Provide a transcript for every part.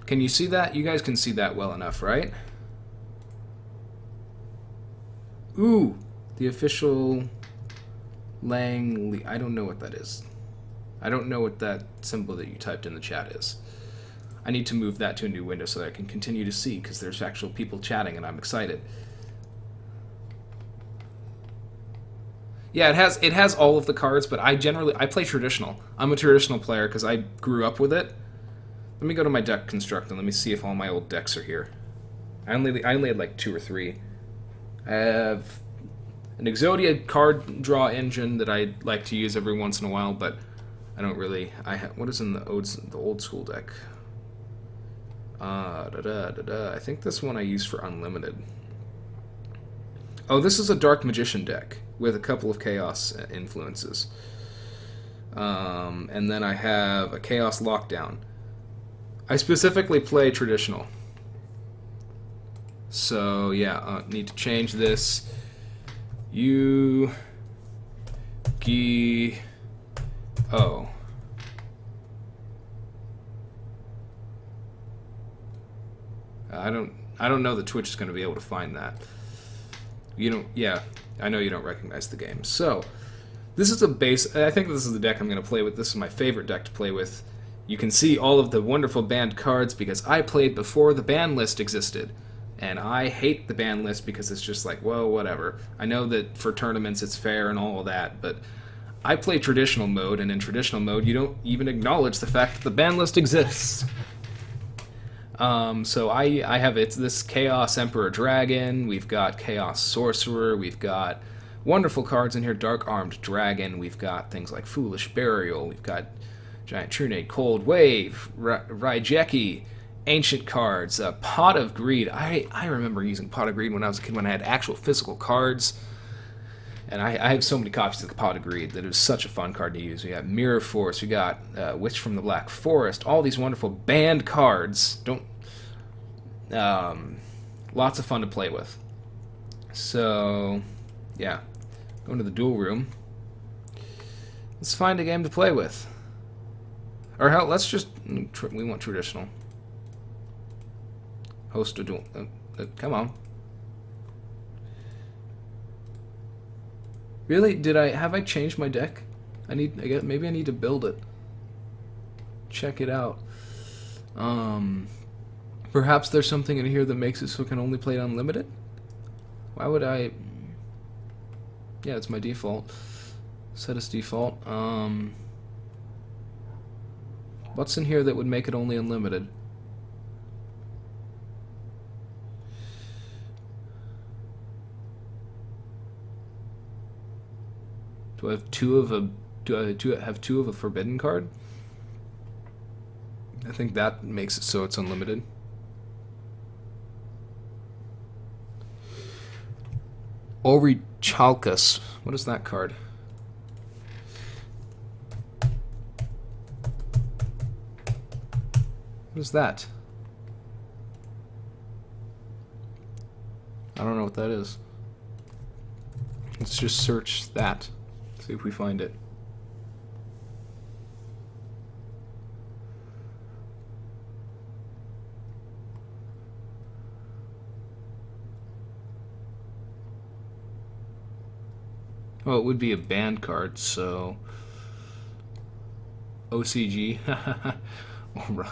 Can you see that? You guys can see that well enough, right? Ooh, the official Lang... I don't know what that is. I don't know what that symbol that you typed in the chat is. I need to move that to a new window so that I can continue to see, because there's actual people chatting and I'm excited. Yeah, it has all of the cards, but I play traditional. I'm a traditional player because I grew up with it. Let me go to my deck construct and let me see if all my old decks are here. I only had like 2 or 3. I have an Exodia card draw engine that I like to use every once in a while, but I don't really. What is in the old school deck? I think this one I use for unlimited. Oh, this is a Dark Magician deck with a couple of Chaos influences. And then I have a Chaos Lockdown. I specifically play traditional. So, yeah, need to change this. Yugioh. I don't know that Twitch is going to be able to find that. Yeah, I know you don't recognize the game. So, this is a base. I think this is the deck I'm going to play with. This is my favorite deck to play with. You can see all of the wonderful banned cards because I played before the ban list existed. And I hate the ban list because it's just like, well, whatever. I know that for tournaments it's fair and all of that, but I play traditional mode, and in traditional mode you don't even acknowledge the fact that the ban list exists. So I have this Chaos Emperor Dragon, we've got Chaos Sorcerer, we've got wonderful cards in here, Dark Armed Dragon, we've got things like Foolish Burial, we've got Giant Trunade, Cold Wave, Raijeki, Ancient cards, Pot of Greed. I remember using Pot of Greed when I was a kid when I had actual physical cards. And I have so many copies of the Pot of Greed that it was such a fun card to use. We got Mirror Force, we got Witch from the Black Forest, all these wonderful banned cards. Lots of fun to play with. So, yeah. Going to the duel room. Let's find a game to play with. Or hell, let's just... we want traditional. Host a duel. Come on. Really? Have I changed my deck? Maybe I need to build it. Check it out. Perhaps there's something in here that makes it so it can only play unlimited? Why would I... Yeah, it's my default. Set as default. What's in here that would make it only unlimited? Do I have two of a forbidden card? I think that makes it so it's unlimited. Orichalcus. What is that card? What is that? I don't know what that is. Let's just search that. See if we find it. Well, it would be a banned card, so... OCG. Alright.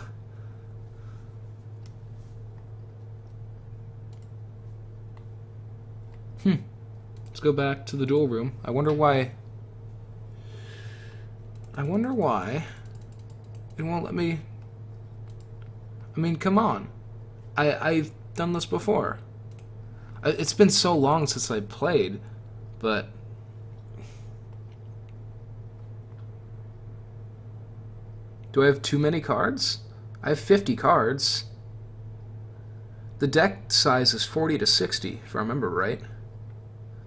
Let's go back to the duel room. I wonder why it won't let me... I mean, come on. I've done this before. It's been so long since I played, but... Do I have too many cards? I have 50 cards. The deck size is 40 to 60, if I remember right.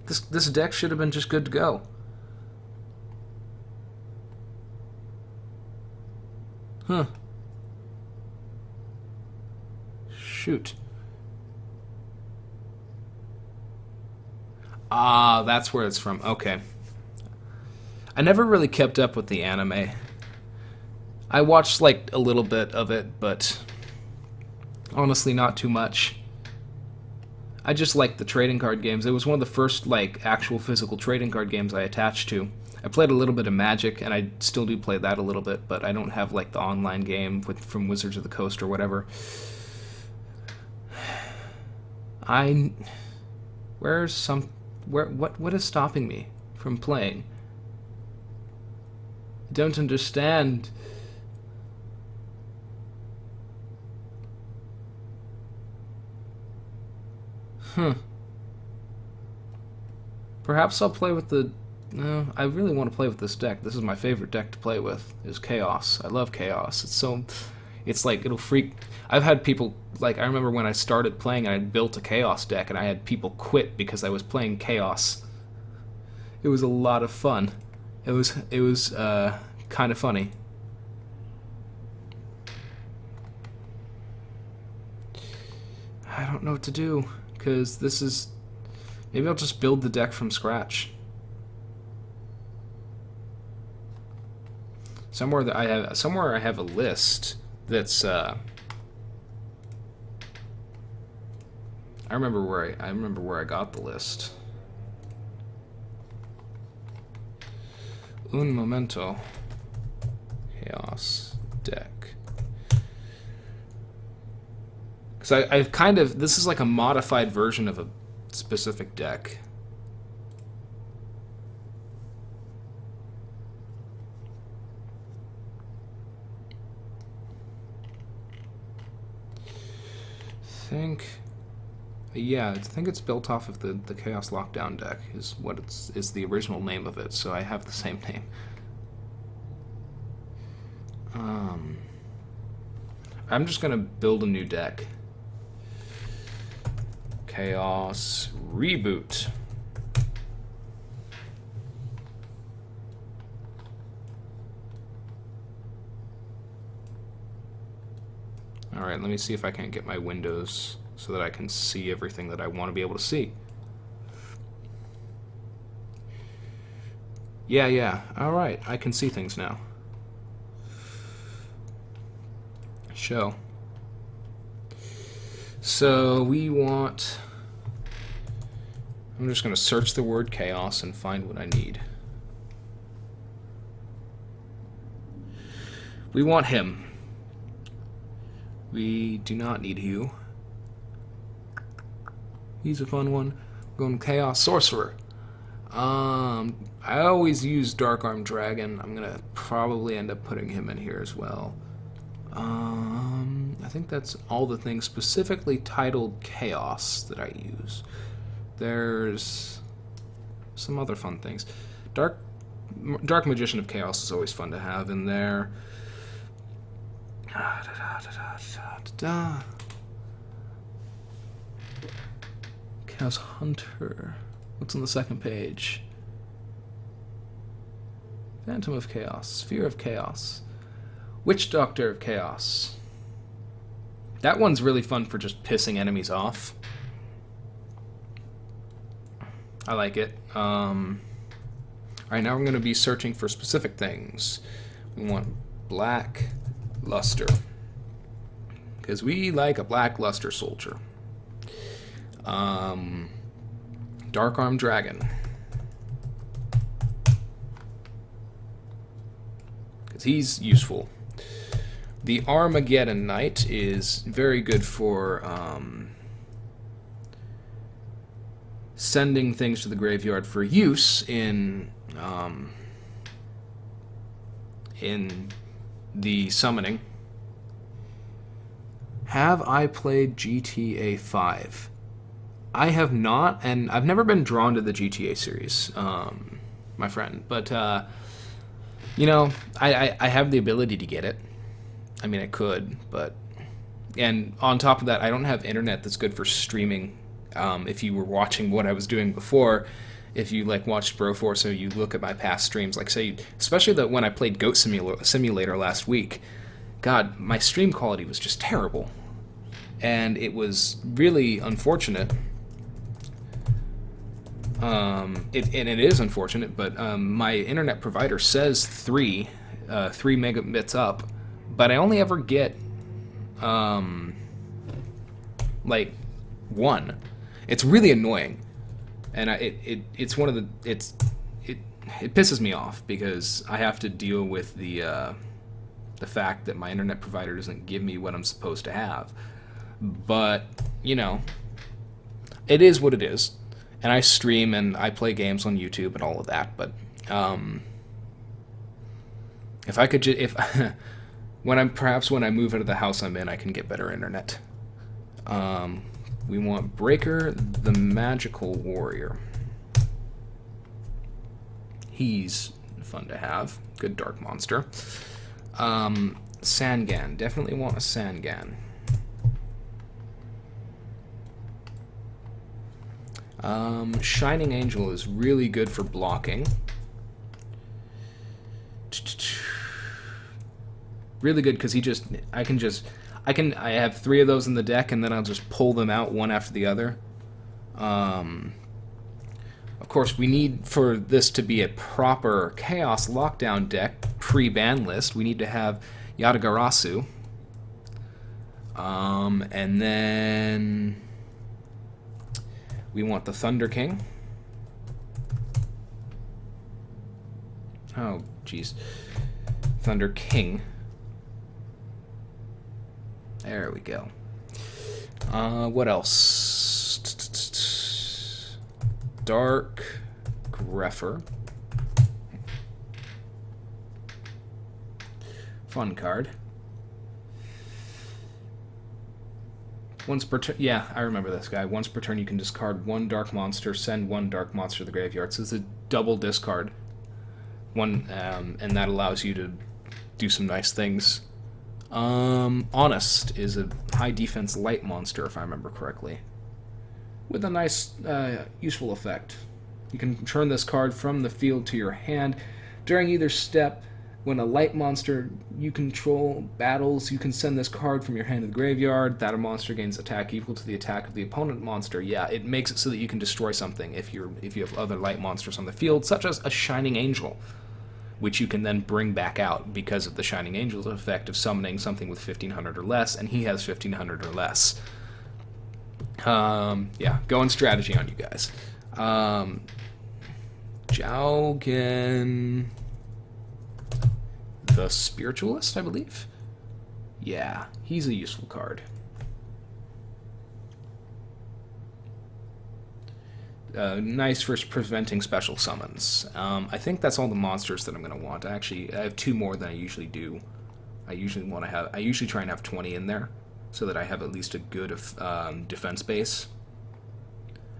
This deck should have been just good to go. Huh. Shoot. Ah, that's where it's from. Okay. I never really kept up with the anime. I watched like a little bit of it, but Honestly, not too much. I just like the trading card games. It was one of the first like actual physical trading card games I attached to. I played a little bit of Magic, and I still do play that a little bit, but I don't have like the online game from Wizards of the Coast or whatever. What is stopping me from playing? I don't understand. Perhaps I'll play with the... No, I really want to play with this deck. This is my favorite deck to play with, is Chaos. I love Chaos. It's like, it'll freak... I've had people, like, I remember when I started playing and I built a Chaos deck, and I had people quit because I was playing Chaos. It was a lot of fun. It was kind of funny. I don't know what to do, because this is... Maybe I'll just build the deck from scratch. Somewhere I have a list that's I remember where I got the list. Un momento. Chaos deck. Because I've kind of... This is like a modified version of a specific deck. I think it's built off of the Chaos Lockdown deck is the original name of it, so I have the same name. I'm just gonna build a new deck. Chaos Reboot. Alright, let me see if I can get my windows so that I can see everything that I want to be able to see. Yeah. Alright, I can see things now. Show. So we want... I'm just going to search the word chaos and find what I need. We want him. We do not need Hugh. He's a fun one. We're going Chaos Sorcerer. I always use Dark Armed Dragon. I'm going to probably end up putting him in here as well. I think that's all the things specifically titled Chaos that I use. There's some other fun things. Dark Magician of Chaos is always fun to have in there. Chaos Hunter. What's on the second page? Phantom of Chaos. Sphere of Chaos. Witch Doctor of Chaos. That one's really fun for just pissing enemies off. I like it. Alright, now we're going to be searching for specific things. We want black luster. Because we like a black luster soldier. Dark Armed Dragon. Because he's useful. The Armageddon Knight is very good for sending things to the graveyard for use in the summoning. Have I played GTA 5? I have not, and I've never been drawn to the GTA series, my friend. But, you know, I have the ability to get it. I mean, I could, but... And on top of that, I don't have internet that's good for streaming. If you were watching what I was doing before, if you, like, watched Broforce or you look at my past streams, like, say, especially when I played Goat Simulator last week, God, my stream quality was just terrible. And it was really unfortunate. It is unfortunate, but my internet provider says 3 megabits up, but I only ever get like 1. It's really annoying, and it's one of the it pisses me off because I have to deal with the fact that my internet provider doesn't give me what I'm supposed to have. But you know, it is what it is, and I stream and I play games on YouTube and all of that. But if I could, if when I move out of the house I'm in, I can get better internet. We want Breaker, the Magical Warrior. He's fun to have. Good dark monster. Sangan. Definitely want a Sangan. Shining Angel is really good for blocking. Really good because I have 3 of those in the deck, and then I'll just pull them out one after the other. Of course, we need, for this to be a proper Chaos Lockdown deck, pre-ban list, we need to have Yatagarasu. And then we want the Thunder King. Oh, jeez. Thunder King. There we go. What else? Dark Greffer. Fun card. Once per turn, yeah, I remember this guy. Once per turn, you can discard 1 dark monster, send 1 dark monster to the graveyard. So it's a double discard. And that allows you to do some nice things. Honest is a high defense light monster, if I remember correctly, with a nice, useful effect. You can turn this card from the field to your hand. During either step, when a light monster you control battles, you can send this card from your hand to the graveyard. That monster gains attack equal to the attack of the opponent monster. Yeah, it makes it so that you can destroy something if you have other light monsters on the field, such as a Shining Angel, which you can then bring back out because of the Shining Angel's effect of summoning something with 1500 or less, and he has 1500 or less. Yeah, going strategy on you guys. Jaugen, the Spiritualist, I believe. Yeah, he's a useful card. Nice for preventing special summons. I think that's all the monsters that I'm going to want. I have 2 more than I usually do. I usually try and have 20 in there, so that I have at least a good defense base.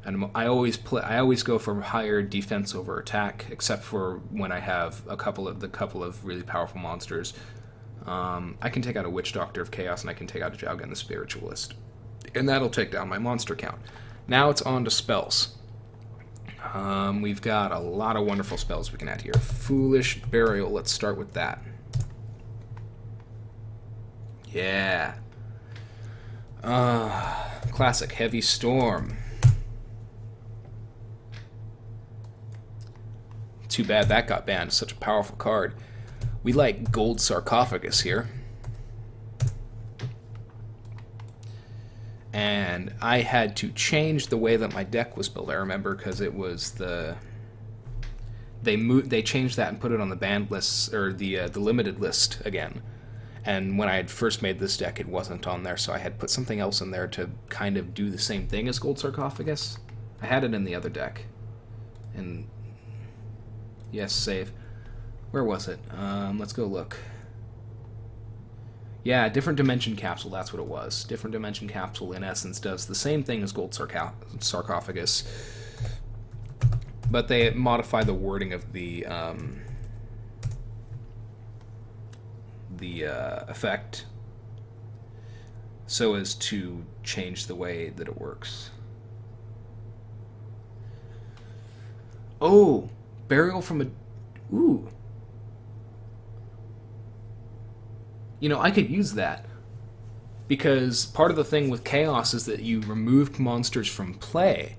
And I always go for higher defense over attack, except for when I have a couple of really powerful monsters. I can take out a Witch Doctor of Chaos, and I can take out a Jaugen the Spiritualist, and that'll take down my monster count. Now it's on to spells. We've got a lot of wonderful spells we can add here. Foolish Burial. Let's start with that. Yeah. Classic Heavy Storm. Too bad that got banned. Such a powerful card. We like Gold Sarcophagus here. And I had to change the way that my deck was built. I remember because it was they changed that and put it on the banned list, or the limited list again. And when I had first made this deck, it wasn't on there, so I had put something else in there to kind of do the same thing as Gold Sarcophagus. I had it in the other deck. And yes, save. Where was it? Let's go look. Yeah, Different Dimension Capsule, that's what it was. Different Dimension Capsule, in essence, does the same thing as Gold Sarcophagus, but they modify the wording of the effect so as to change the way that it works. Oh, Burial from a... Ooh. You know, I could use that, because part of the thing with Chaos is that you remove monsters from play.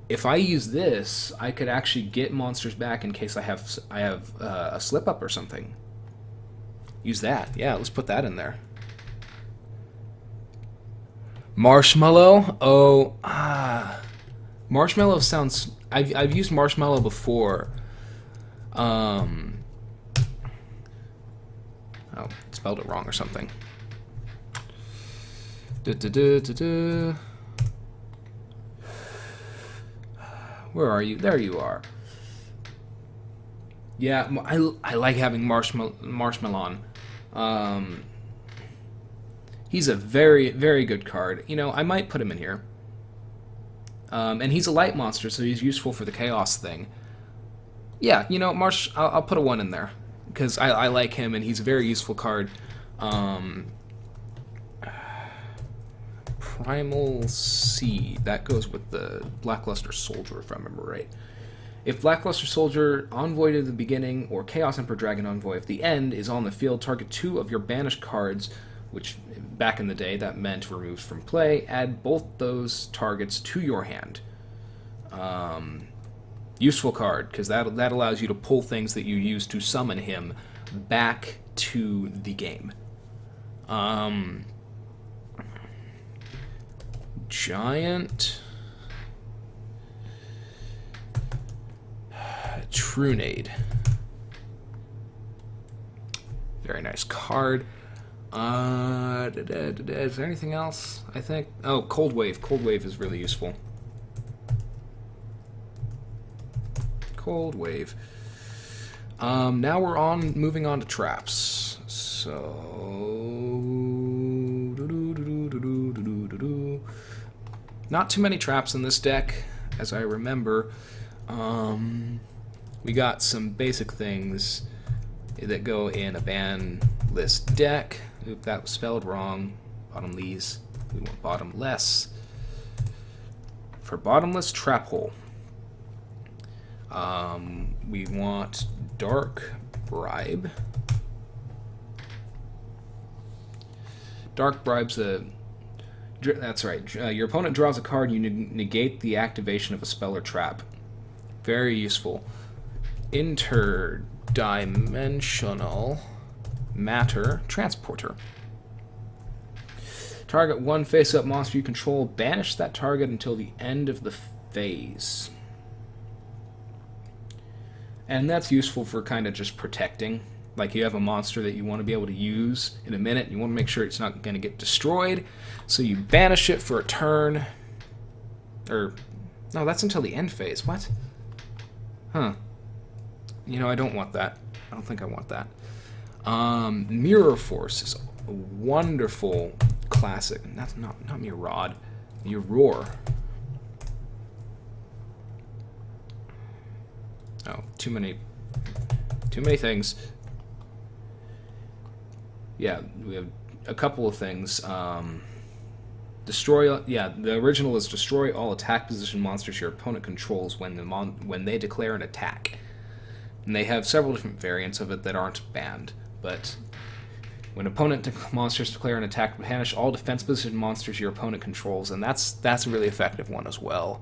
If I use this, I could actually get monsters back in case I have a slip-up or something. Use that. Yeah, let's put that in there. Marshmallow? Oh, Marshmallow sounds... I've used marshmallow before. Um... Oh, spelled it wrong or something. Where are you? There you are. Yeah, I like having Marshmallow. He's a very, very good card. You know, I might put him in here. And he's a light monster, so he's useful for the chaos thing. Yeah, you know, I'll put a 1 in there. Because I like him, and he's a very useful card. Primal Seed. That goes with the Blackluster Soldier, if I remember right. If Blackluster Soldier, Envoy to the beginning, or Chaos Emperor Dragon Envoy at the end is on the field, target 2 of your banished cards, which back in the day that meant removed from play. Add both those targets to your hand. Useful card, because that allows you to pull things that you use to summon him back to the game. Giant Trunade. Very nice card. Is there anything else? I think. Oh, Cold Wave. Cold Wave is really useful. Cold Wave. Now we're moving on to traps. So, not too many traps in this deck, as I remember. We got some basic things that go in a ban list deck. Oop, that was spelled wrong. Bottomless. We want bottomless. For bottomless trap hole, we want Dark Bribe. Dark Bribe's a... That's right. Your opponent draws a card, you negate the activation of a spell or trap. Very useful. Interdimensional Matter Transporter. Target 1 face-up monster you control. Banish that target until the end of the phase. And that's useful for kind of just protecting. Like you have a monster that you want to be able to use in a minute. You want to make sure it's not going to get destroyed. So you banish it for a turn. Or, no, that's until the end phase. What? Huh. You know, I don't want that. I don't think I want that. Mirror Force is a wonderful classic. That's not Mirror. Mirror. Oh, too many things. Yeah, we have a couple of things. Destroy. Yeah, the original is destroy all attack position monsters your opponent controls when they declare an attack. And they have several different variants of it that aren't banned. But when opponent monsters declare an attack, banish all defense position monsters your opponent controls, and that's a really effective one as well.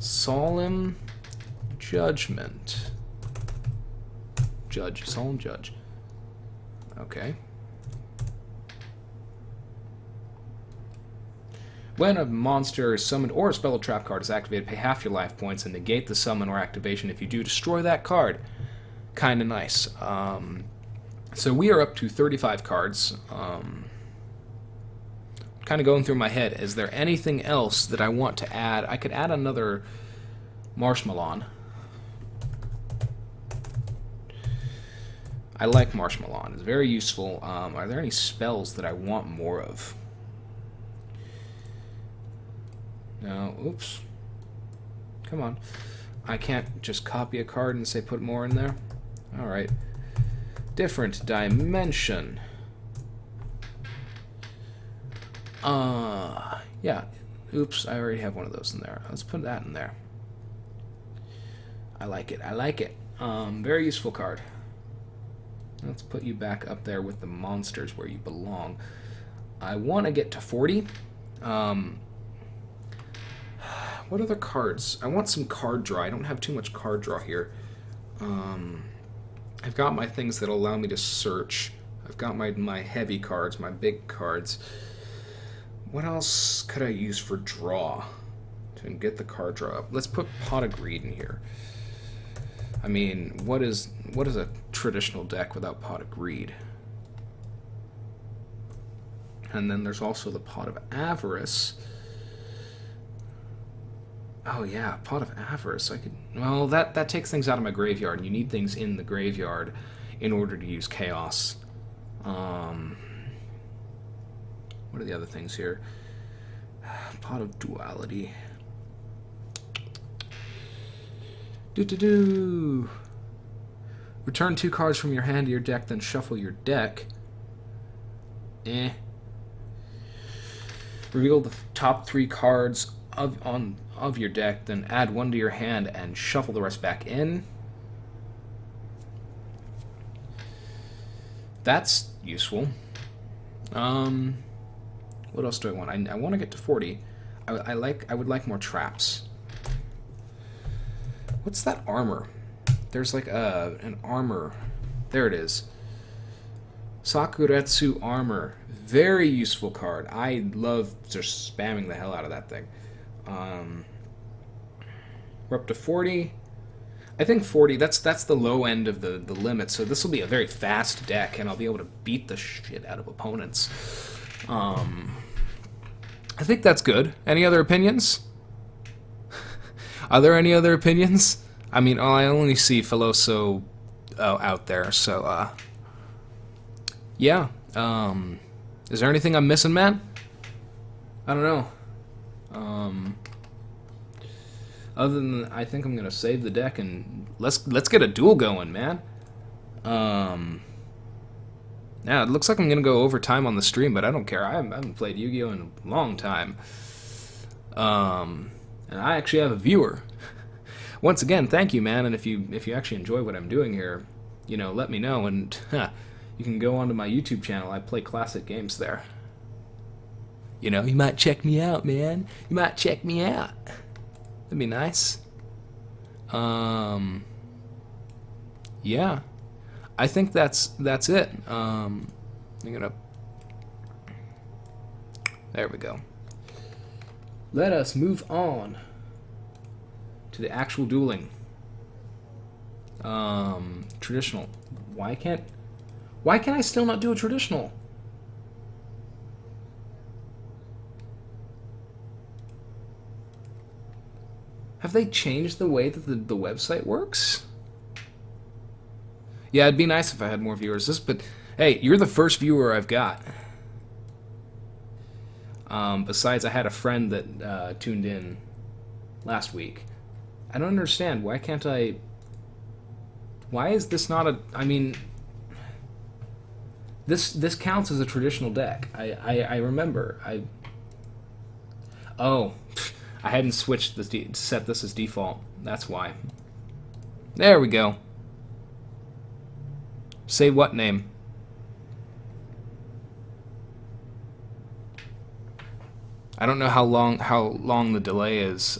Solemn Judgment. Solemn Judge. Okay. When a monster is summoned or a spell or trap card is activated, pay half your life points and negate the summon or activation. If you do, destroy that card. Kind of nice. So we are up to 35 cards. Kind of going through my head. Is there anything else that I want to add? I could add another Marshmallow. I like Marshmallow. It's very useful. Are there any spells that I want more of? No. Oops. Come on. I can't just copy a card and say put more in there. Alright. Different dimension. Yeah. Oops, I already have one of those in there. Let's put that in there. I like it. I like it. Very useful card. Let's put you back up there with the monsters where you belong. I want to get to 40. What other cards? I want some card draw. I don't have too much card draw here. I've got my things that allow me to search. I've got my heavy cards, my big cards. What else could I use for draw to get the card draw up? Let's put Pot of Greed in here. I mean, what is a traditional deck without Pot of Greed? And then there's also the Pot of Avarice. Oh yeah, Pot of Avarice. I could. Well, that takes things out of my graveyard, and you need things in the graveyard in order to use Chaos. What are the other things here? Pot of Duality. Do. Return 2 cards from your hand to your deck, then shuffle your deck. Reveal the top 3 cards of your deck, then add 1 to your hand and shuffle the rest back in. That's useful. What else do I want? I want to get to 40. I would like more traps. What's that armor? There's like an armor. There it is. Sakuretsu Armor. Very useful card. I love just spamming the hell out of that thing. We're up to 40. I think 40, that's the low end of the limit, so this will be a very fast deck, and I'll be able to beat the shit out of opponents. I think that's good. Any other opinions? Are there any other opinions? I mean, I only see Filoso out there, so, yeah. Is there anything I'm missing, man? I don't know. Other than I think I'm gonna save the deck and let's get a duel going, man. Yeah, it looks like I'm gonna go over time on the stream, but I don't care. I haven't played Yu-Gi-Oh in a long time. And I actually have a viewer. Once again, thank you, man. And if you actually enjoy what I'm doing here, you know, let me know, and you can go onto my YouTube channel. I play classic games there. You know, you might check me out, man. You might check me out. That'd be nice. Yeah. I think that's it. I'm gonna. There we go. Let us move on to the actual dueling. Traditional. Why can't I still not do a traditional? Have they changed the way that the website works? Yeah, it'd be nice if I had more viewers. But hey, you're the first viewer I've got. Besides, I had a friend that tuned in last week. I don't understand. Why can't I... Why is this not a... I mean... This counts as a traditional deck. I remember. Oh... I hadn't switched this set this as default. That's why. There we go. Say what name? I don't know how long the delay is.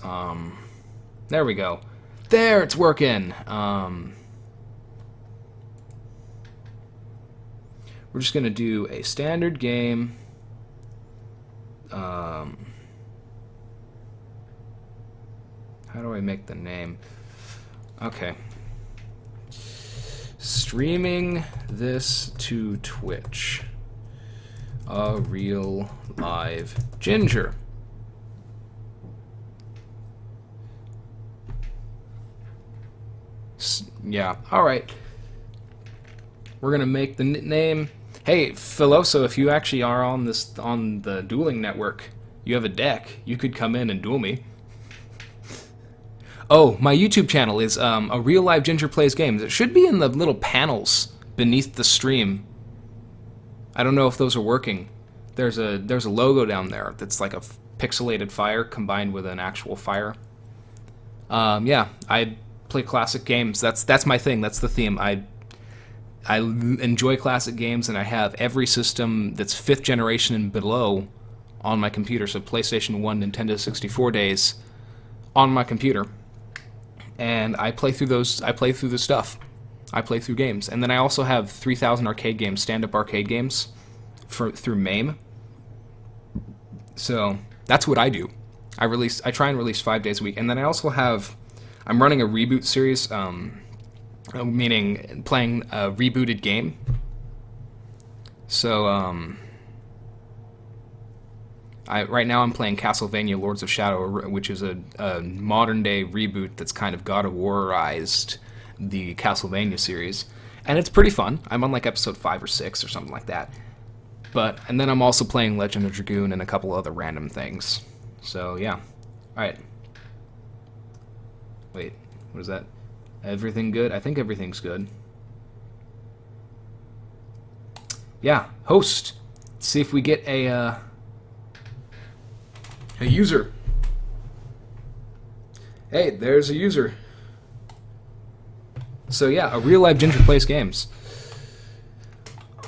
There we go. There, it's working. We're just gonna do a standard game. How do I make the name? Okay. Streaming this to Twitch. A real live ginger. Yeah, alright. We're gonna make the name. Hey, Filoso, if you actually are on the dueling network, you have a deck, you could come in and duel me. Oh, my YouTube channel is a real live ginger plays games. It should be in the little panels beneath the stream. I don't know if those are working. There's a logo down there that's like a pixelated fire combined with an actual fire. Yeah, I play classic games. That's my thing. That's the theme. I enjoy classic games, and I have every system that's 5th generation and below on my computer. So PlayStation 1, Nintendo 64 days on my computer. And I play through those. I play through the stuff. I play through games. And then I also have 3,000 arcade games, stand-up arcade games through MAME. So that's what I do. I try and release 5 days a week. And then I also I'm running a reboot series, meaning playing a rebooted game. So right now I'm playing Castlevania Lords of Shadow, which is a modern-day reboot that's kind of God of War-ized the Castlevania series. And it's pretty fun. I'm on like episode 5 or 6 or something like that. And then I'm also playing Legend of Dragoon and a couple other random things. So, yeah. Alright. Wait, what is that? Everything good? I think everything's good. Yeah, host. Let's see if we get a user. Hey, there's a user. So yeah, a real live Ginger plays games.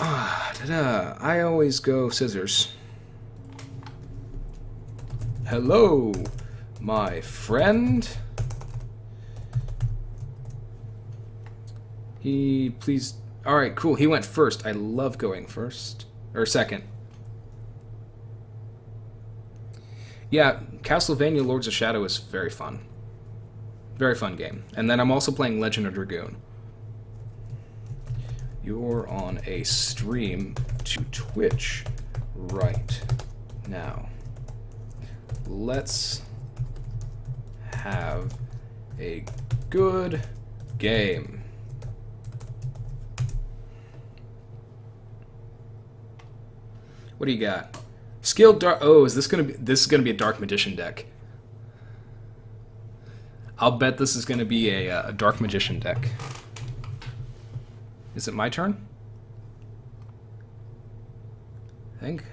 I always go scissors. Hello, my friend. Please. Alright, cool. He went first. I love going first. Or second. Yeah, Castlevania Lords of Shadow is very fun. Very fun game. And then I'm also playing Legend of Dragoon. You're on a stream to Twitch right now. Let's have a good game. What do you got? Skilled dark. Oh, is this gonna be? This is gonna be a Dark Magician deck. I'll bet this is gonna be a Dark Magician deck. Is it my turn? I think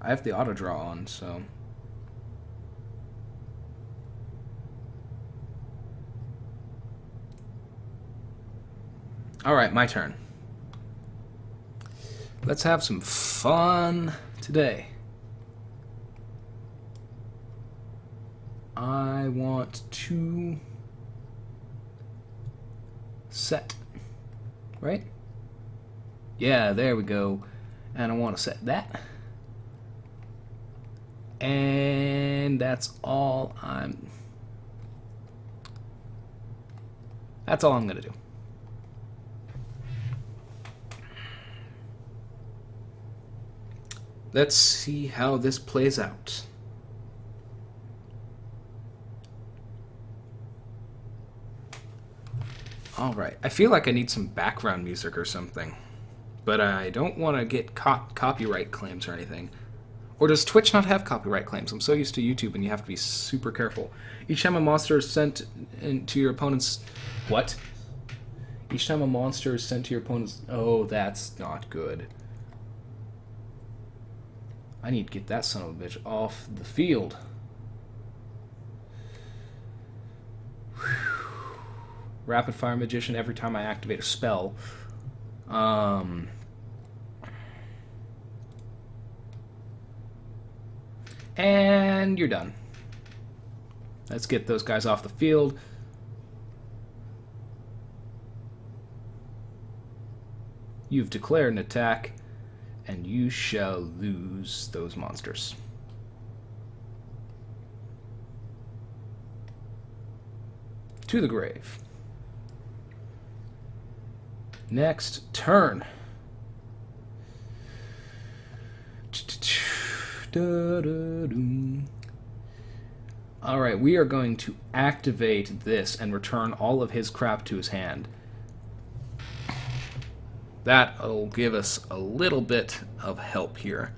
I have the auto draw on, so. All right, my turn. Let's have some fun today. I want to set, right? Yeah, there we go. And I want to set that. And that's all I'm going to do. Let's see how this plays out. Alright, I feel like I need some background music or something. But I don't want to get copyright claims or anything. Or does Twitch not have copyright claims? I'm so used to YouTube and you have to be super careful. Each time a monster is sent into your opponent's... What? Each time a monster is sent to your opponent's... Oh, that's not good. I need to get that son of a bitch off the field. Whew. Rapid Fire Magician every time I activate a spell. And you're done. Let's get those guys off the field. You've declared an attack, and you shall lose those monsters. To the grave. Next turn. Alright, we are going to activate this and return all of his crap to his hand. That'll give us a little bit of help here.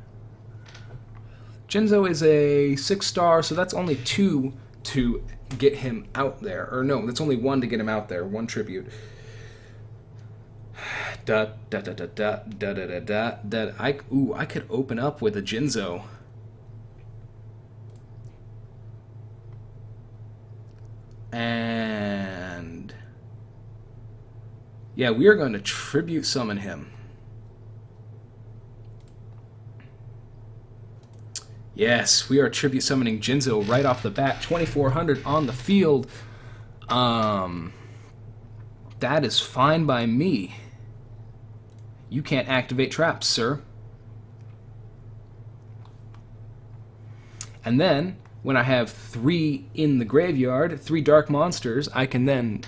Jinzo is a 6-star, so that's only 2 to get him out there. Or no, that's only 1 to get him out there. 1 tribute. Da da da da da da da da da. I could open up with a Jinzo. And yeah, we are going to tribute summon him. Yes, we are tribute summoning Jinzo right off the bat. 2,400 on the field. That is fine by me. You can't activate traps, sir. And then, when I have 3 in the graveyard, 3 dark monsters, I can then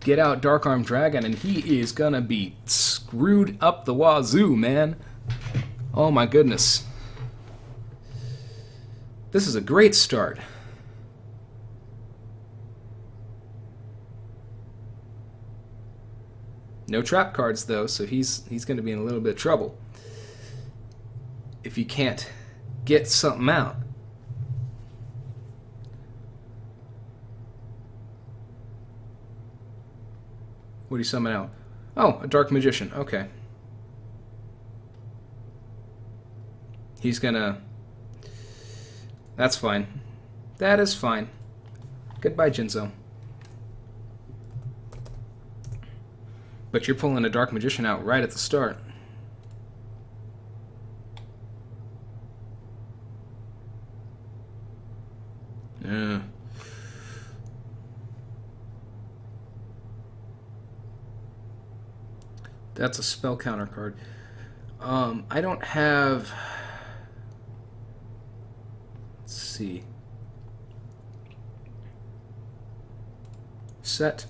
get out Dark Armed Dragon, and he is gonna be screwed up the wazoo, man. Oh my goodness. This is a great start. No trap cards, though, so he's going to be in a little bit of trouble if he can't get something out. What do you summon out? Oh, a Dark Magician. Okay. He's gonna... That's fine. That is fine. Goodbye, Jinzo. But you're pulling a Dark Magician out right at the start. Yeah. That's a spell counter card. I don't have... Let's see. Set.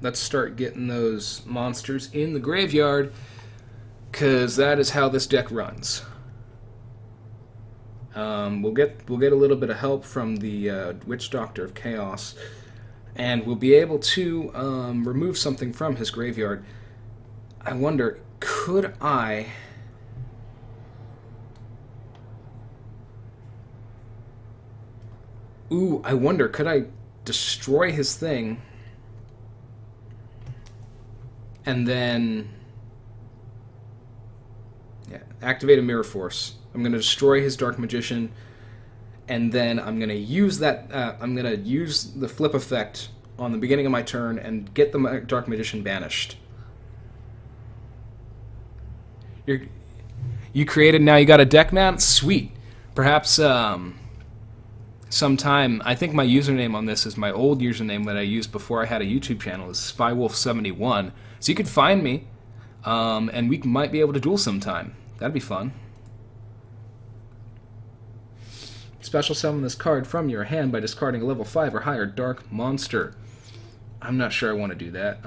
Let's start getting those monsters in the graveyard, because that is how this deck runs. We'll get a little bit of help from the Witch Doctor of Chaos, and we'll be able to remove something from his graveyard. I wonder, could I... Ooh, I wonder, could I destroy his thing and then activate a Mirror Force. I'm going to destroy his Dark Magician, and then I'm going to use that. I'm going to use the flip effect on the beginning of my turn and get the Dark Magician banished. You created, now you got a deck mount? Sweet. Perhaps sometime, I think my username on this is my old username that I used before I had a YouTube channel, is SpyWolf71. So you could find me, and we might be able to duel sometime. That'd be fun. Special summon this card from your hand by discarding a level 5 or higher dark monster. I'm not sure I want to do that.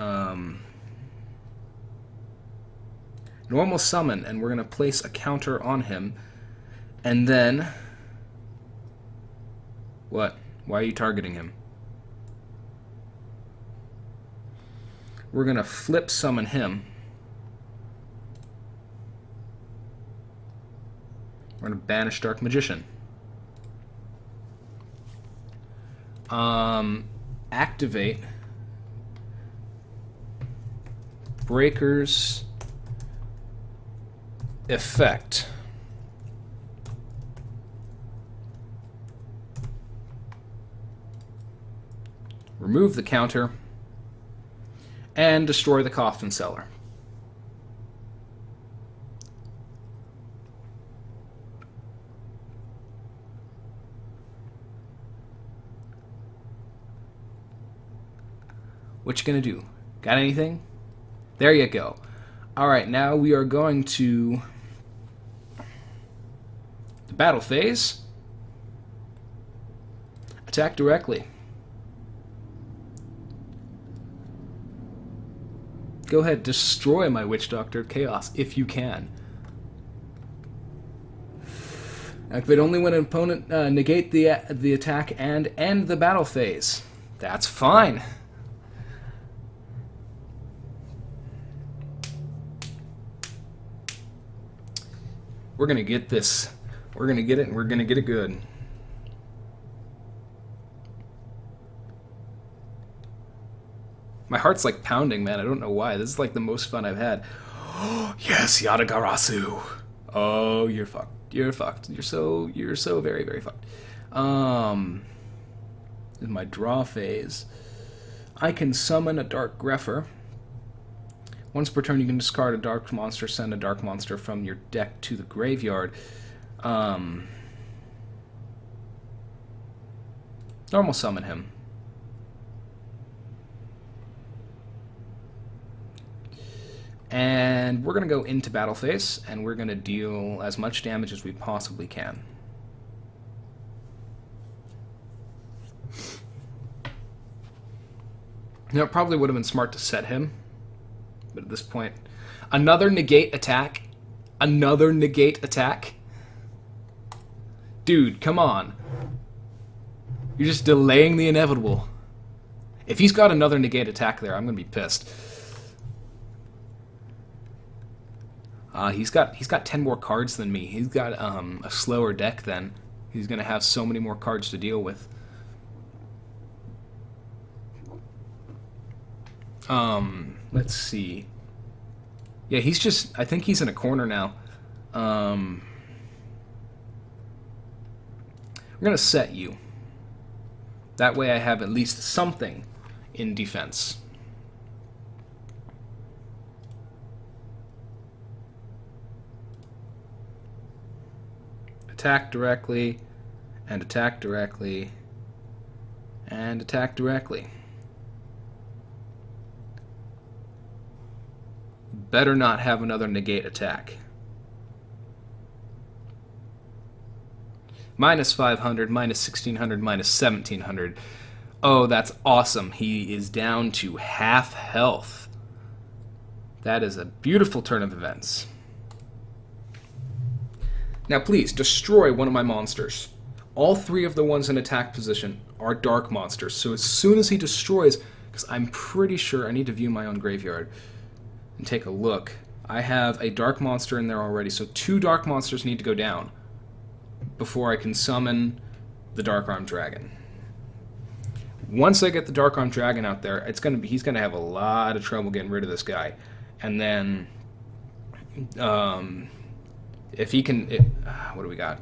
Normal summon, and we're going to place a counter on him. And then... What? Why are you targeting him? We're going to flip summon him. We're going to banish Dark Magician. Activate Breaker's effect. Remove the counter and destroy the Coffin Seller. What you gonna do? Got anything? There you go. Alright, now we are going to the battle phase. Attack directly. Go ahead, destroy my Witch Doctor Chaos if you can. Activate only when an opponent negate the attack and end the battle phase. That's fine. We're gonna get this. We're gonna get it, and we're gonna get it good. My heart's like pounding, man. I don't know why. This is like the most fun I've had. Yes, Yadagarasu. Oh, you're fucked. You're fucked. You're so very, very fucked. In my draw phase, I can summon a Dark Grepher. Once per turn, you can discard a dark monster, send a dark monster from your deck to the graveyard. Normal summon him. And we're going to go into battle phase, and we're going to deal as much damage as we possibly can. Now, it probably would have been smart to set him, but at this point... Another negate attack? Another negate attack? Dude, come on. You're just delaying the inevitable. If he's got another negate attack there, I'm going to be pissed. He's got 10 more cards than me. He's got a slower deck then. He's going to have so many more cards to deal with. Let's see. Yeah, he's just... I think he's in a corner now. We're going to set you. That way I have at least something in defense. Attack directly, and attack directly, and attack directly. Better not have another negate attack. Minus 500, minus 1600, minus 1700. Oh, that's awesome. He is down to half health. That is a beautiful turn of events. Now please, destroy one of my monsters. All three of the ones in attack position are dark monsters, so as soon as he destroys, because I'm pretty sure I need to view my own graveyard and take a look. I have a dark monster in there already, so 2 dark monsters need to go down before I can summon the Dark Armed Dragon. Once I get the Dark Armed Dragon out there, he's gonna have a lot of trouble getting rid of this guy. And then, if he can, what do we got?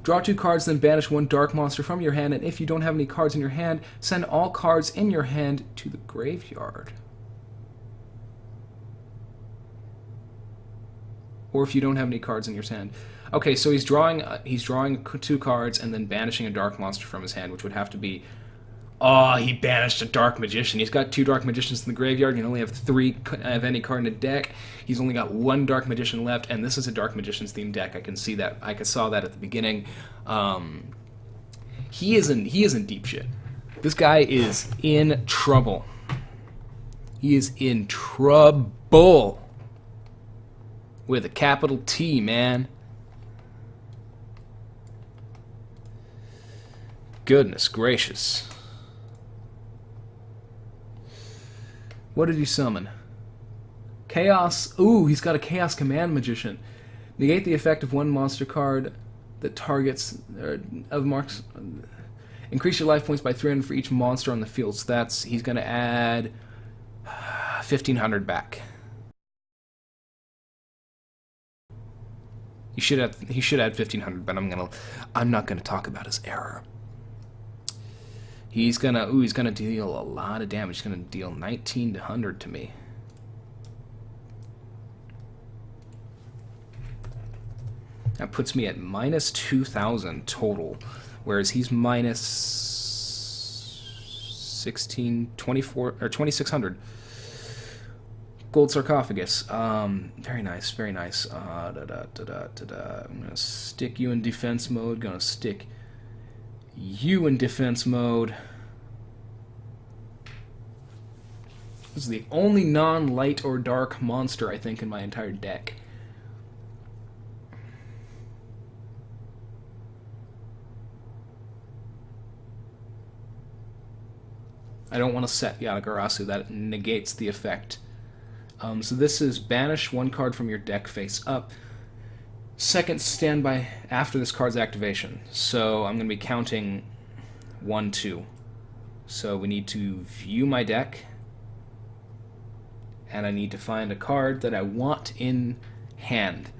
Draw 2 cards, then banish 1 dark monster from your hand, and if you don't have any cards in your hand, send all cards in your hand to the graveyard. Or if you don't have any cards in your hand. Okay, so he's drawing 2 cards and then banishing a dark monster from his hand, which would have to be... Oh, he banished a Dark Magician. He's got 2 Dark Magicians in the graveyard. You only have 3 of any card in a deck. He's only got 1 Dark Magician left, and this is a Dark Magicians themed deck. I can see that. I saw that at the beginning. He is in deep shit. This guy is in trouble. He is in trouble. With a capital T, man. Goodness gracious. What did he summon? Chaos. Ooh, he's got a Chaos Command Magician. Negate the effect of 1 monster card that targets of marks. Increase your life points by 300 for each monster on the field. So he's going to add 1,500 back. He should add 1,500, but I'm not gonna talk about his error. He's gonna deal a lot of damage. He's gonna deal 1,900 to me. That puts me at minus 2,000 total, whereas he's minus 2,600. Gold sarcophagus. Very nice, very nice. I'm gonna stick you in defense mode. Gonna stick you in defense mode. This is the only non-light or dark monster, I think, in my entire deck. I don't want to set Yatagarasu. That negates the effect. So this is banish 1 card from your deck face up. Second standby after this card's activation. So I'm going to be counting 1, 2. So we need to view my deck. And I need to find a card that I want in hand.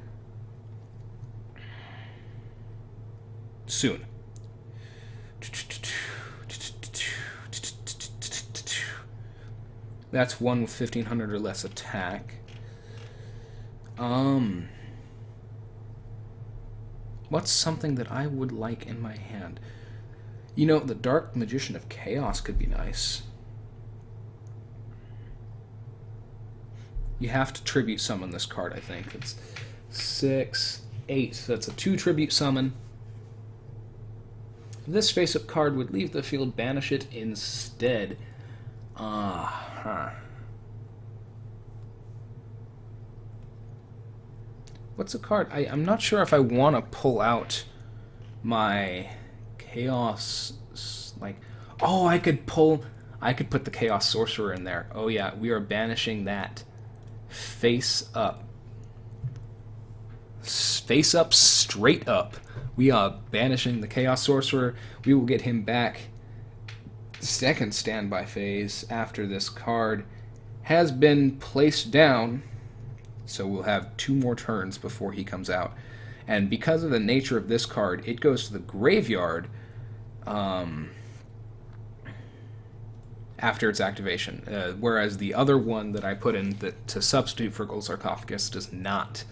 Soon. That's 1 with 1,500 or less attack. What's something that I would like in my hand? You know, the Dark Magician of Chaos could be nice. You have to tribute summon this card, I think. It's 6, 8. So that's a 2 tribute summon. This face-up card would leave the field, banish it instead. What's a card? I'm not sure if I want to pull out my Chaos... Like, oh, I could put the Chaos Sorcerer in there. Oh yeah, we are banishing that. Face up. Face up, straight up. We are banishing the Chaos Sorcerer. We will get him back second standby phase after this card has been placed down. So we'll have 2 more turns before he comes out. And because of the nature of this card, it goes to the graveyard after its activation. Whereas the other one that I put in to substitute for Gold Sarcophagus does not.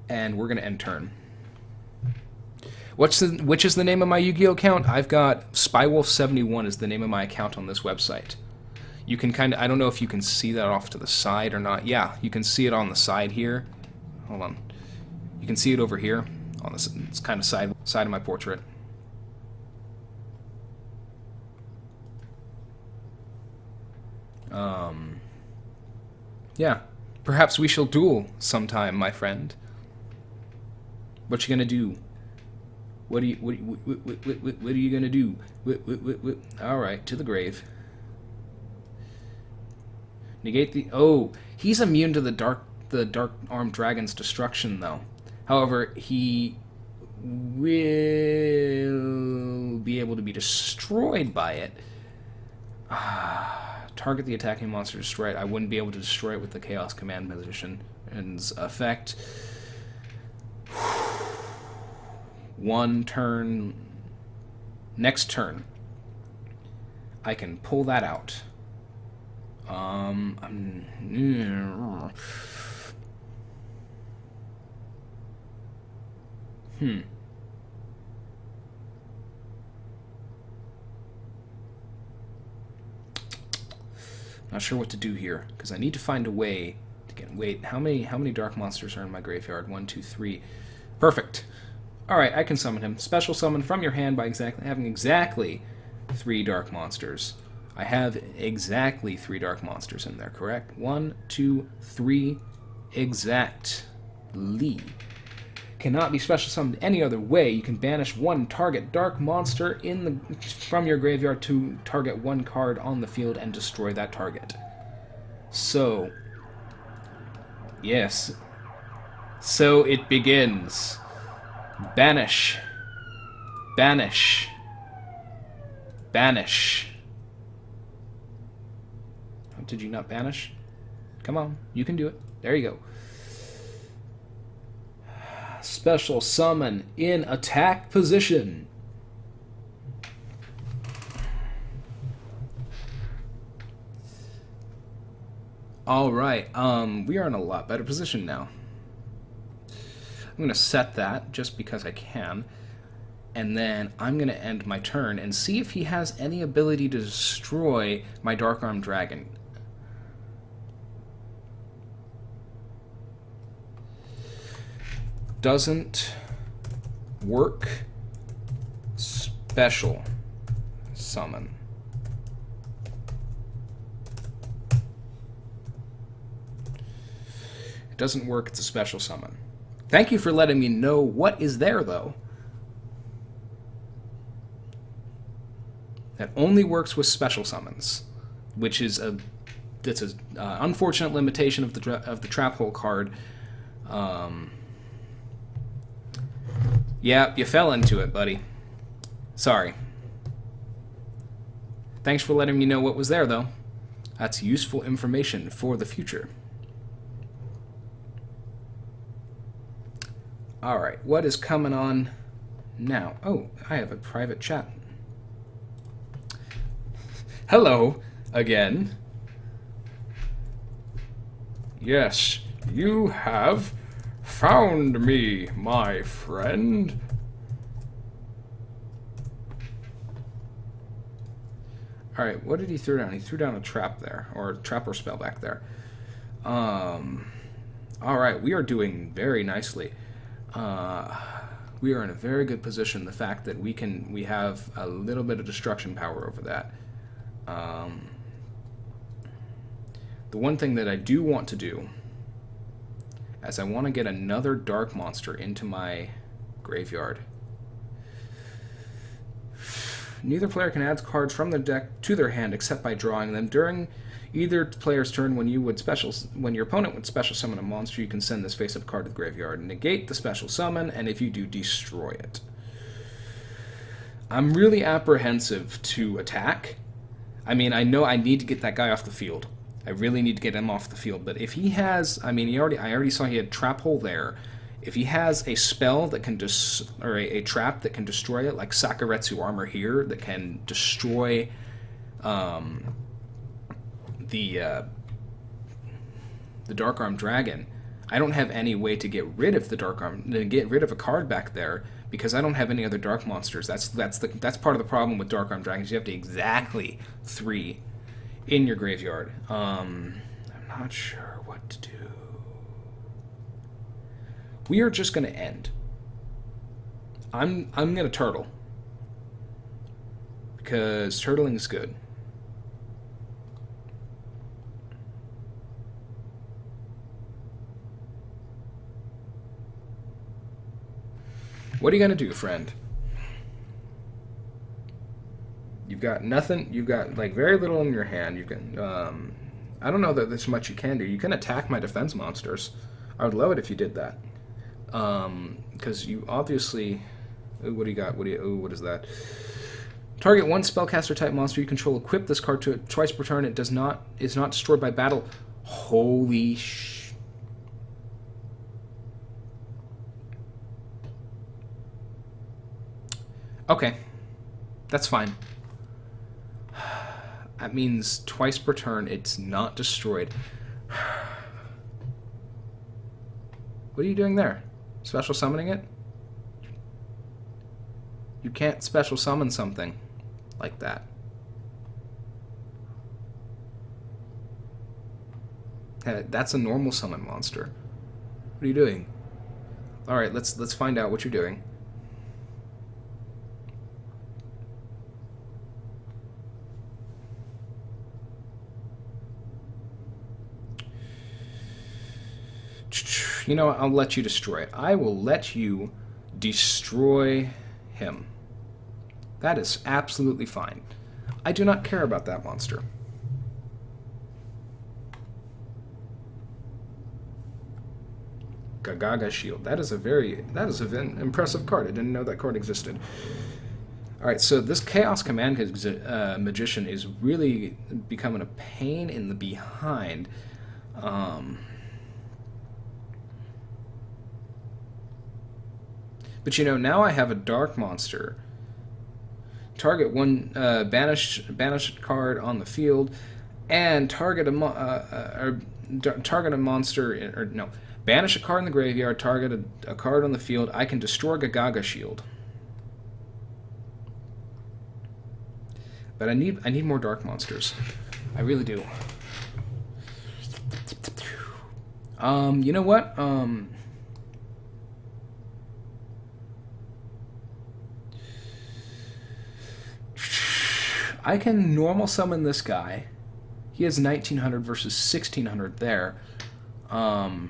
And we're going to end turn. Which is the name of my Yu-Gi-Oh account? I've got Spywolf71 is the name of my account on this website. You can kind of, I don't know if you can see that off to the side or not. Yeah, you can see it on the side here. Hold on. You can see it over here on this. It's kind of side of my portrait. Yeah. Perhaps we shall duel sometime, my friend. What you gonna do? What are you gonna do? All right, to the grave. Negate the... Oh, he's immune to the dark armed dragon's destruction, though. However, he will be able to be destroyed by it. Target the attacking monster, destroy it. I wouldn't be able to destroy it with the Chaos Command Magician's effect. 1 turn. Next turn, I can pull that out. Not sure what to do here, because I need to find a way to get... Wait, how many dark monsters are in my graveyard? 1, 2, 3. Perfect. Alright, I can summon him. Special summon from your hand by having exactly 3 dark monsters. I have exactly 3 dark monsters in there, correct? 1, 2, 3, exactly. Cannot be special summoned any other way. You can banish 1 target dark monster from your graveyard to target 1 card on the field and destroy that target. So, yes. So it begins. Banish. Banish. Banish. Oh, did you not banish? Come on, you can do it. There you go. Special summon in attack position. Alright, we are in a lot better position now. I'm going to set that just because I can. And then I'm going to end my turn and see if he has any ability to destroy my Dark Armed Dragon. Doesn't work. Special summon. It doesn't work, it's a special summon. Thank you for letting me know what is there, though. That only works with special summons, which is that's an unfortunate limitation of the trap hole card. Yeah, you fell into it, buddy. Sorry. Thanks for letting me know what was there, though. That's useful information for the future. Alright, what is coming on now? Oh, I have a private chat. Hello, again. Yes, you have found me, my friend. All right, what did he throw down? He threw down a trap there, or a trap or spell back there. All right, we are doing very nicely. We are in a very good position. The fact that we have a little bit of destruction power over that. The one thing that I do want to do, as I want to get another dark monster into my graveyard. Neither player can add cards from their deck to their hand except by drawing them. During either player's turn, when your opponent would special summon a monster, you can send this face-up card to the graveyard, negate the special summon, and if you do, destroy it. I'm really apprehensive to attack. I mean, I know I need to get that guy off the field. I really need to get him off the field. But if he has, I mean, I already saw he had Trap Hole there. If he has a spell that can or a trap that can destroy it, like Sakuretsu Armor here, that can destroy the Dark Armed Dragon, I don't have any way to get rid of get rid of a card back there because I don't have any other dark monsters. That's part of the problem with Dark Armed Dragons. You have to exactly 3 in your graveyard. I'm not sure what to do. We are just going to end. I'm going to turtle. Because turtling is good. What are you going to do, friend? You've got nothing. You've got, like, very little in your hand. You can, I don't know that there's much you can do. You can attack my defense monsters. I would love it if you did that. Because you obviously... Ooh, what do you got? What is that? Target one spellcaster type monster you control. Equip this card to it twice per turn. It is not destroyed by battle. Holy sh... Okay. That's fine. That means twice per turn it's not destroyed. What are you doing there? Special summoning it? You can't special summon something like that. That's a normal summon monster. What are you doing? All right, let's find out what you're doing. You know what? I'll let you destroy it. I will let you destroy him. That is absolutely fine. I do not care about that monster. Gagaga Shield. That is an impressive card. I didn't know that card existed. Alright, so this Chaos Command Magician is really becoming a pain in the behind. But you know, now I have a dark monster. Target one banished card on the field, and target a monster. Banish a card in the graveyard. Target a card on the field. I can destroy Gagaga Shield. But I need more dark monsters. I really do. You know what? I can normal summon this guy. He has 1900 versus 1600 there. And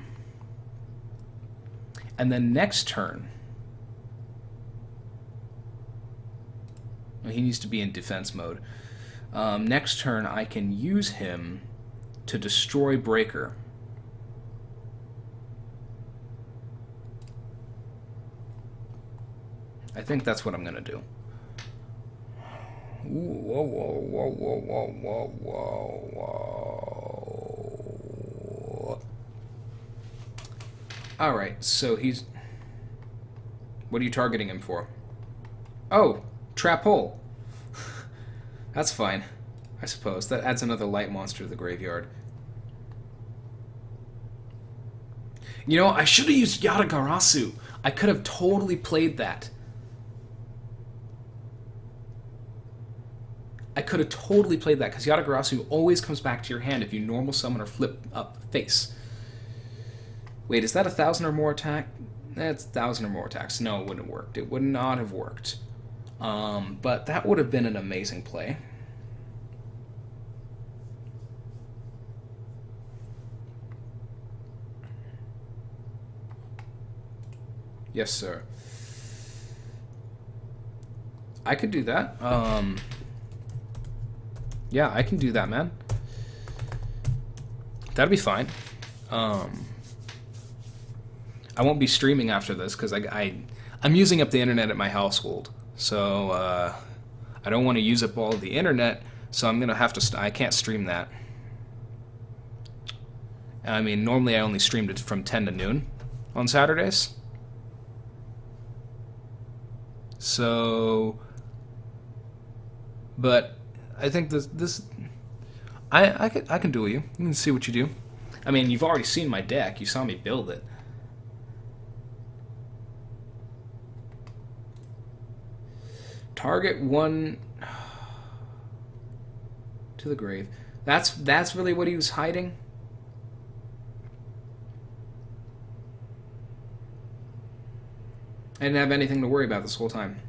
then next turn, he needs to be in defense mode. Next turn, I can use him to destroy Breaker. I think that's what I'm going to do. Whoa, whoa, whoa, whoa, whoa, whoa, whoa. Alright, so he's... What are you targeting him for? Oh, Trap Hole. That's fine, I suppose. That adds another light monster to the graveyard. You know, I should have used Yatagarasu. I could have totally played that. I could have totally played that because Yatagarasu always comes back to your hand if you normal summon or flip up face. Wait, is that 1,000 or more attack? That's 1,000 or more attacks. No, it wouldn't have worked. It would not have worked. But that would have been an amazing play. Yes, sir. I could do that. Yeah, I can do that, man. That'd be fine. I won't be streaming after this because I'm using up the internet at my household. So I don't want to use up all the internet, so I'm gonna have to. I can't stream that. I mean, normally I only streamed it from 10 to noon on Saturdays. So, but I think I can duel you. You can see what you do. I mean, you've already seen my deck. You saw me build it. Target one to the grave. That's really what he was hiding. I didn't have anything to worry about this whole time.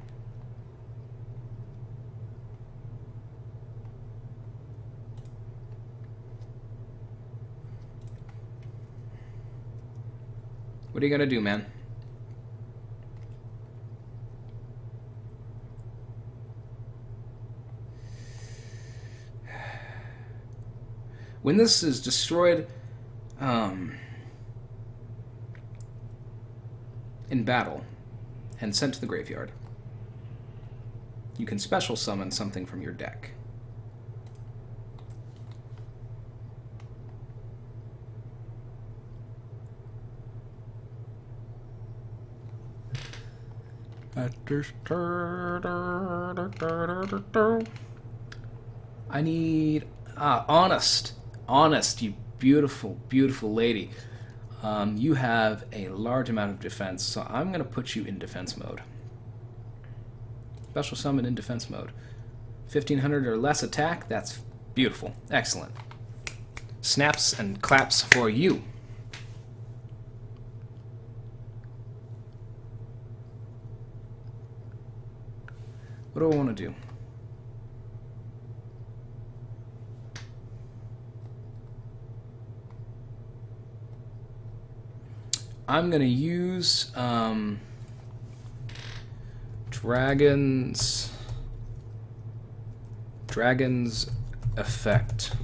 What are you gonna do, man? When this is destroyed in battle and sent to the graveyard, you can special summon something from your deck. I need honest, you beautiful, beautiful lady. You have a large amount of defense, so I'm going to put you in defense mode. Special summon in defense mode. 1,500 or less attack, that's beautiful. Excellent. Snaps and claps for you. What do I want to do? I'm going to use Dragon's Effect.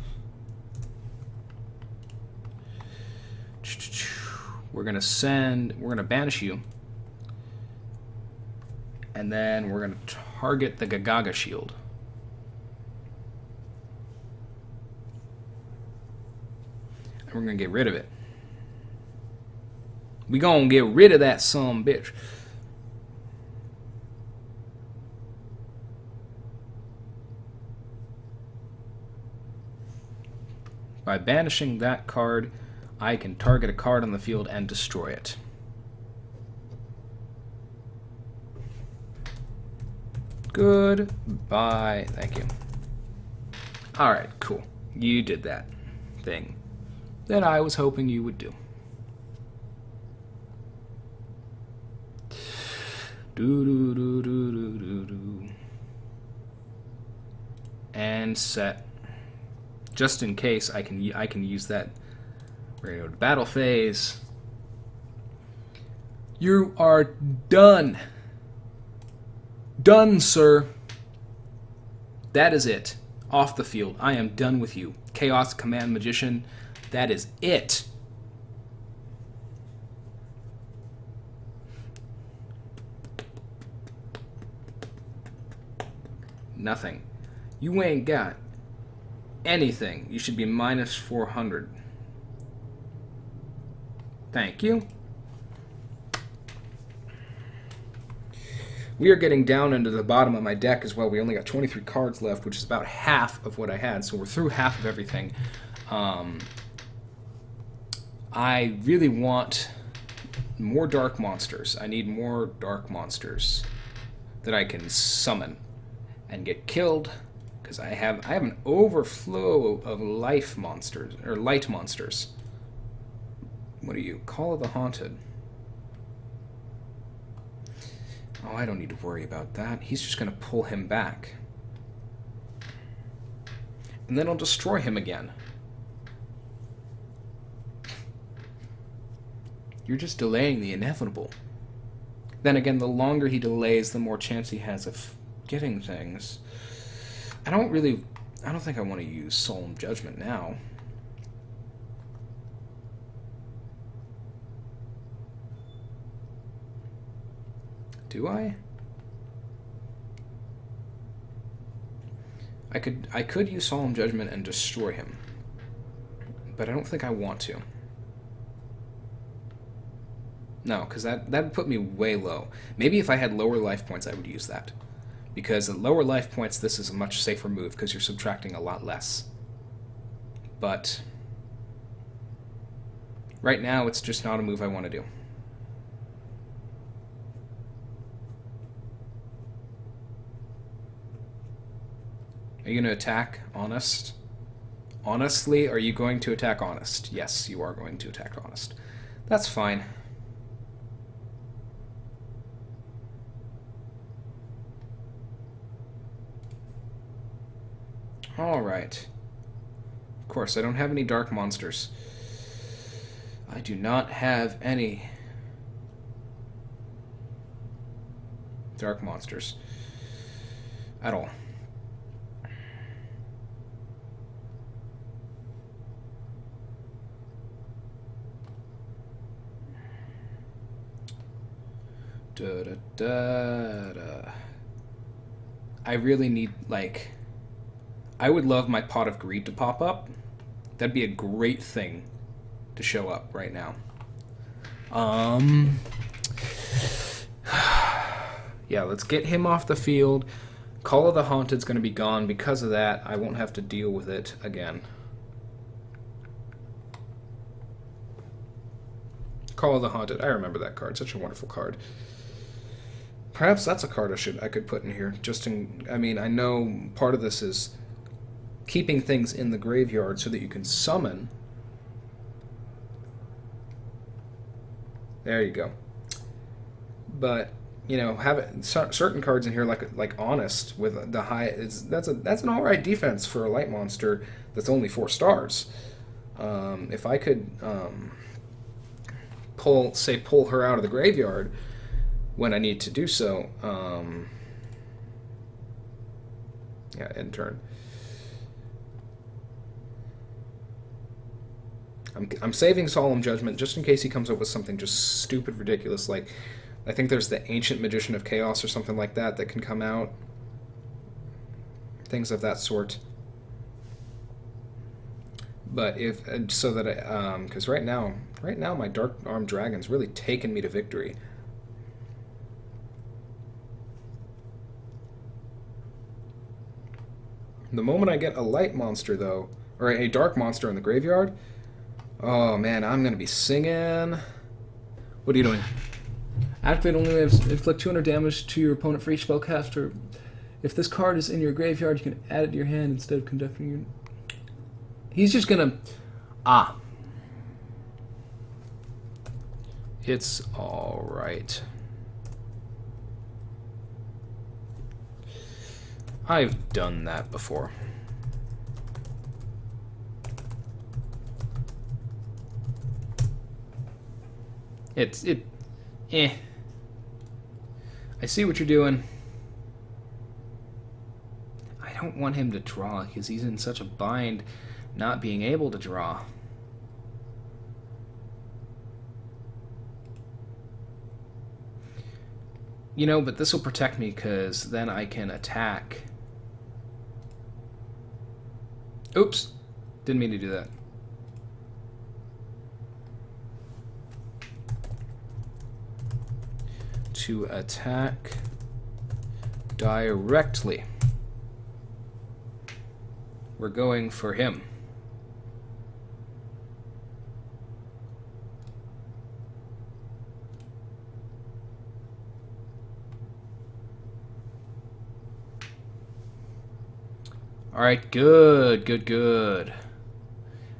We're going to banish you. And then we're going to target the Gagaga shield. And we're going to get rid of it. We gonna get rid of that son bitch. By banishing that card, I can target a card on the field and destroy it. Goodbye. Thank you. Alright, cool. You did that thing that I was hoping you would do. And set. Just in case I can use that. We're gonna go to battle phase. You are done. Done, sir. That is it. Off the field. I am done with you. Chaos Command Magician. That is it. Nothing. You ain't got anything. You should be minus 400. Thank you. We are getting down into the bottom of my deck as well. We only got 23 cards left, which is about half of what I had. So we're through half of everything. I really want more dark monsters. I need more dark monsters that I can summon and get killed, because I have an overflow of life monsters or light monsters. What are you? Call of the Haunted. Oh, I don't need to worry about that. He's just going to pull him back. And then I'll destroy him again. You're just delaying the inevitable. Then again, the longer he delays, the more chance he has of getting things. I don't think I want to use Solemn Judgment now. Do I? I could use Solemn Judgment and destroy him. But I don't think I want to. No, because that would put me way low. Maybe if I had lower life points, I would use that. Because at lower life points, this is a much safer move because you're subtracting a lot less. But right now, it's just not a move I want to do. Are you going to attack Honest? Honestly, are you going to attack Honest? Yes, you are going to attack Honest. That's fine. Alright. Of course, I don't have any dark monsters. I do not have any dark monsters at all. Da, da, da, da. I really need, like... I would love my Pot of Greed to pop up. That'd be a great thing to show up right now. Yeah, let's get him off the field. Call of the Haunted's going to be gone. Because of that, I won't have to deal with it again. Call of the Haunted. I remember that card. Such a wonderful card. Perhaps that's a card I could put in here. Just in, I mean, I know part of this is keeping things in the graveyard so that you can summon. There you go. But you know, have certain cards in here like Honest with the high. That's an all right defense for a light monster that's only 4 stars. If I could pull her out of the graveyard when I need to do so. Yeah, end turn. I'm saving Solemn Judgment just in case he comes up with something just stupid, ridiculous, like I think there's the Ancient Magician of Chaos or something like that that can come out. Things of that sort. But if so that because right now my Dark Armed Dragon's really taken me to victory. The moment I get a light monster though, or a dark monster in the graveyard, oh man, I'm gonna be singing. What are you doing? Activate only waves. Inflict 200 damage to your opponent for each spellcaster. If this card is in your graveyard, you can add it to your hand instead of conducting your... He's just gonna... Ah. It's alright. I've done that before. Eh. I see what you're doing. I don't want him to draw because he's in such a bind not being able to draw. You know, but this will protect me because then I can attack. Oops. Didn't mean to do that. To attack directly. We're going for him. Alright, good, good, good.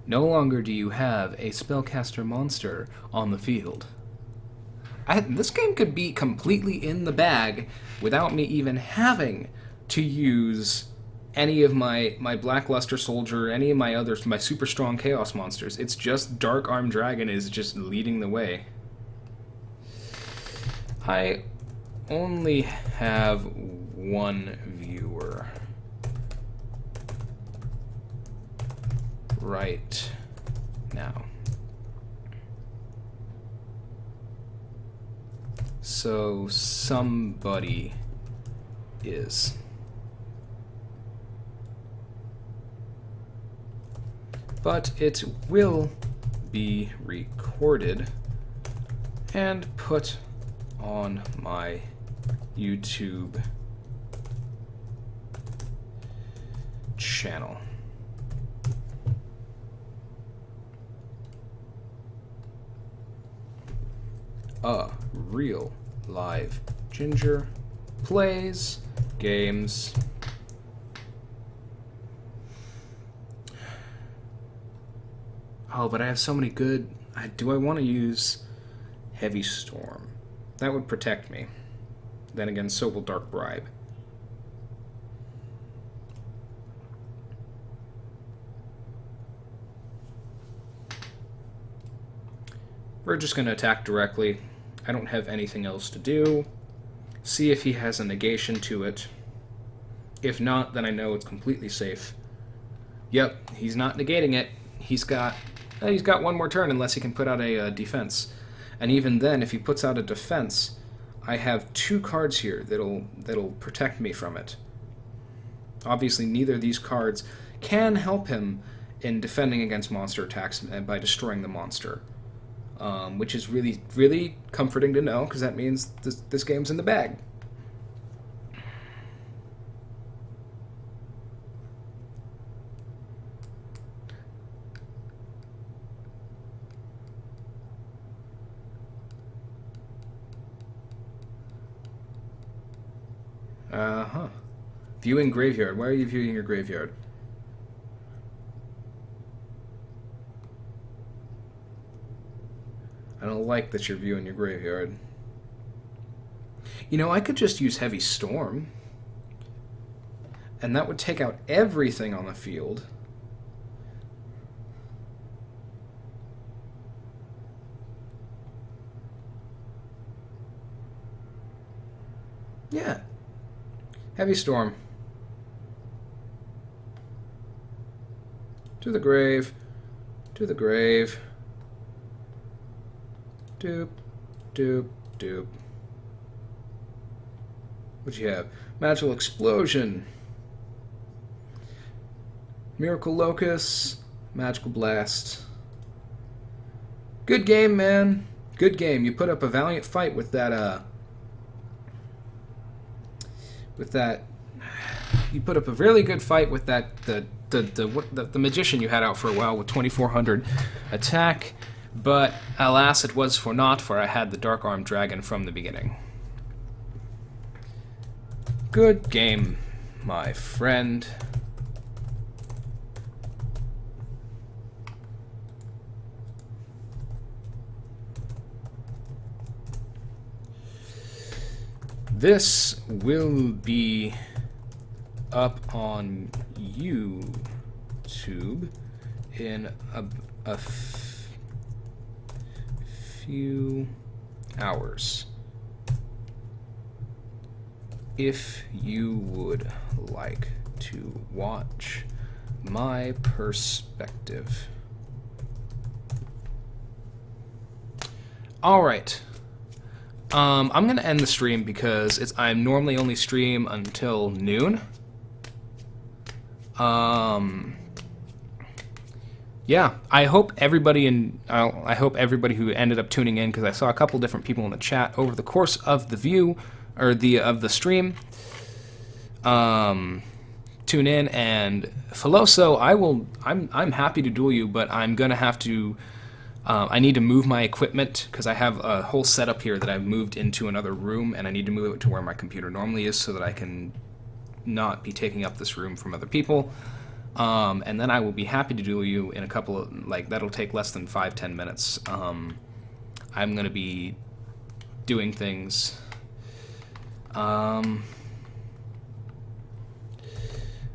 No longer do you have a spellcaster monster on the field. This game could be completely in the bag without me even having to use any of my Blackluster Soldier, any of my others, my super strong Chaos monsters. It's just Dark Armed Dragon is just leading the way. I only have one viewer right now. So somebody is. But it will be recorded and put on my YouTube channel. A real live ginger plays games. Oh, but I have so many good... do I want to use Heavy Storm? That would protect me. Then again, so will Dark Bribe. We're just going to attack directly. I don't have anything else to do. See if he has a negation to it. If not, then I know it's completely safe. Yep, he's not negating it. He's got one more turn unless he can put out a defense. And even then, if he puts out a defense, I have 2 cards here that'll protect me from it. Obviously, neither of these cards can help him in defending against monster attacks by destroying the monster. Which is really, really comforting to know, because that means this game's in the bag. Uh-huh. Viewing graveyard. Why are you viewing your graveyard? I don't like that you're viewing your graveyard. You know, I could just use Heavy Storm. And that would take out everything on the field. Yeah. Heavy Storm. To the grave. To the grave. Doop, doop, doop. What'd you have? Magical Explosion. Miracle Locust. Magical Blast. Good game, man. Good game. You put up a valiant fight with that, you put up a really good fight with that, the magician you had out for a while with 2400 attack. But alas, it was for naught, for I had the Dark Armed Dragon from the beginning. Good game, my friend. This will be up on YouTube in a few hours. If you would like to watch my perspective. All right. I'm going to end the stream because I normally only stream until noon. Yeah, I hope everybody who ended up tuning in, because I saw a couple different people in the chat over the course of the view or of the stream. Tune in, and Filoso, I'm happy to duel you, but I'm gonna have to. I need to move my equipment because I have a whole setup here that I've moved into another room, and I need to move it to where my computer normally is so that I can not be taking up this room from other people. And then I will be happy to duel you in a couple of, like, that'll take less than 5-10 minutes. I'm going to be doing things.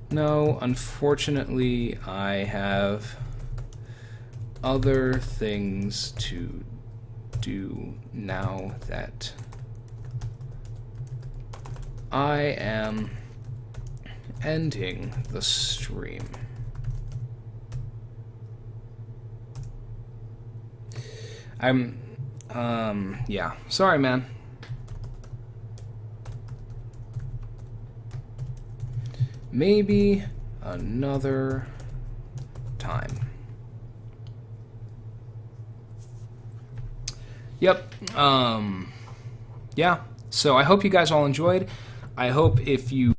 No, unfortunately, I have other things to do now that I am ending the stream. Yeah, sorry, man. Maybe another time. Yep. Yeah. So I hope you guys all enjoyed. I hope if you